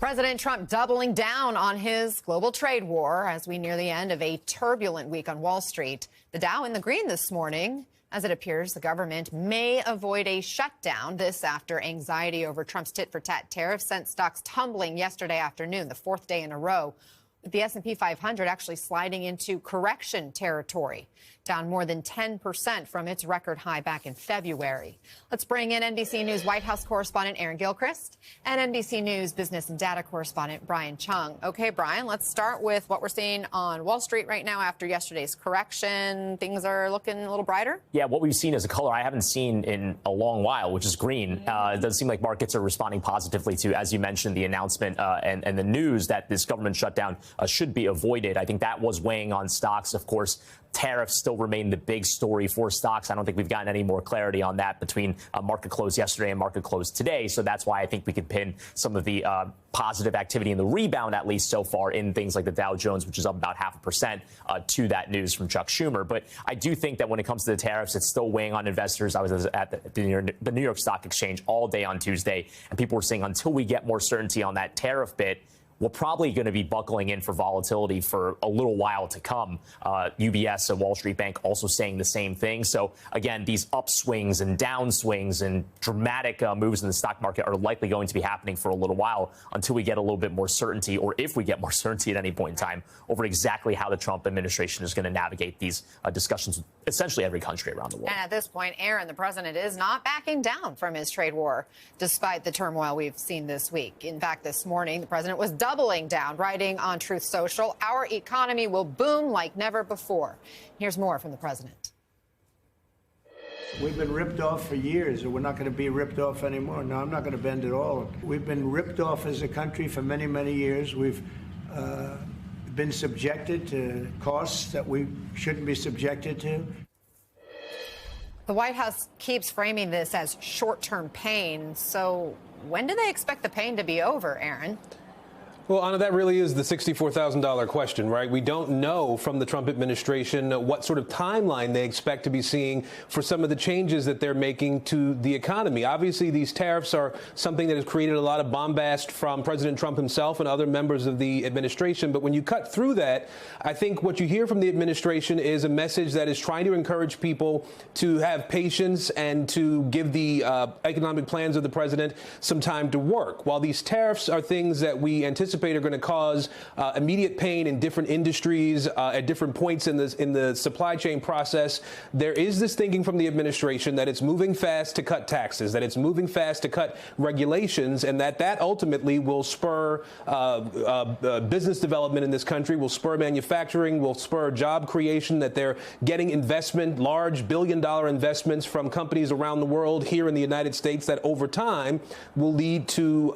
President Trump doubling down on his global trade war as we near the end of a turbulent week on Wall Street. The Dow in the green this morning, as it appears the government may avoid a shutdown. This after anxiety over Trump's tit-for-tat tariffs sent stocks tumbling yesterday afternoon, the fourth day in a row, with the S&P 500 actually sliding into correction territory, down more than 10% from its record high back in February. Let's bring in NBC News White House correspondent Aaron Gilchrist and NBC News business and data correspondent Brian Chung. Okay, Brian, let's start with what we're seeing on Wall Street right now after yesterday's correction. Things are looking a little brighter? Yeah, what we've seen is a color I haven't seen in a long while, which is green. It does seem like markets are responding positively to, as you mentioned, the announcement and the news that this government shutdown should be avoided. I think that was weighing on stocks. Of course, tariffs still remain the big story for stocks. I don't think we've gotten any more clarity on that between market close yesterday and market close today. So that's why I think we could pin some of the positive activity in the rebound, at least so far, in things like the Dow Jones, which is up about 0.5% to that news from Chuck Schumer. But I do think that when it comes to the tariffs, it's still weighing on investors. I was at the New York Stock Exchange all day on Tuesday, and people were saying until we get more certainty on that tariff bit, we're probably going to be buckling in for volatility for a little while to come. UBS and Wall Street Bank also saying the same thing. So, again, these upswings and downswings and dramatic moves in the stock market are likely going to be happening for a little while until we get a little bit more certainty, or if we get more certainty at any point in time, over exactly how the Trump administration is going to navigate these discussions with essentially every country around the world. And at this point, Aaron, the president is not backing down from his trade war, despite the turmoil we've seen this week. In fact, this morning, the president was doubling down, writing on Truth Social, "Our economy will boom like never before." Here's more from the president. We've been ripped off for years, and we're not going to be ripped off anymore. No, I'm not going to bend at all. We've been ripped off as a country for many, many years. We've been subjected to costs that we shouldn't be subjected to. The White House keeps framing this as short-term pain. So when do they expect the pain to be over, Aaron? Well, Anna, that really is the $64,000 question, right? We don't know from the Trump administration what sort of timeline they expect to be seeing for some of the changes that they're making to the economy. Obviously, these tariffs are something that has created a lot of bombast from President Trump himself and other members of the administration. But when you cut through that, I think what you hear from the administration is a message that is trying to encourage people to have patience and to give the economic plans of the president some time to work. While these tariffs are things that we anticipate are going to cause immediate pain in different industries at different points in the supply chain process, there is this thinking from the administration that it's moving fast to cut taxes, that it's moving fast to cut regulations, and that ultimately will spur business development in this country, will spur manufacturing, will spur job creation, that they're getting investment, large billion-dollar investments from companies around the world here in the United States that over time will lead to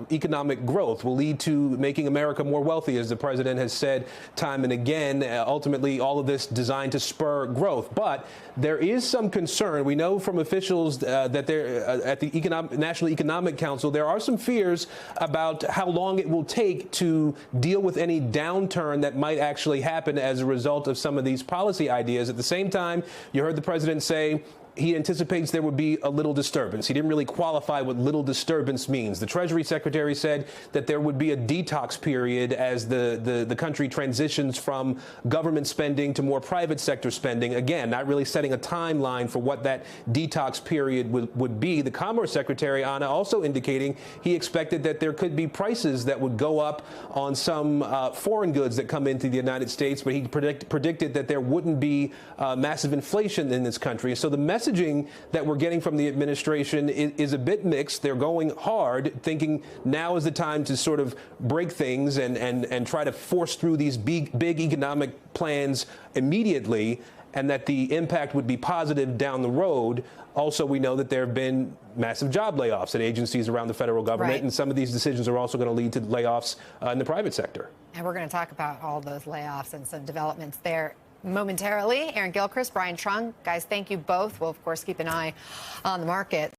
economic growth, will lead to making America more wealthy, as the president has said time and again. Ultimately, all of this designed to spur growth. But there is some concern. We know from officials that they're at the National Economic Council, there are some fears about how long it will take to deal with any downturn that might actually happen as a result of some of these policy ideas. At the same time, you heard the president say he anticipates there would be a little disturbance. He didn't really qualify what little disturbance means. The Treasury Secretary said that there would be a detox period as the country transitions from government spending to more private sector spending. Again, not really setting a timeline for what that detox period would be. The Commerce Secretary, Anna, also indicating he expected that there could be prices that would go up on some foreign goods that come into the United States, but he predicted that there wouldn't be massive inflation in this country. So the messaging that we're getting from the administration is a bit mixed. They're going hard, thinking now is the time to sort of break things and try to force through these big economic plans immediately, and that the impact would be positive down the road. Also, we know that there have been massive job layoffs at agencies around the federal government, right, and some of these decisions are also going to lead to layoffs in the private sector. And we're going to talk about all those layoffs and some developments there momentarily. Aaron Gilchrist, Brian Chung, guys, thank you both. We'll, of course, keep an eye on the market.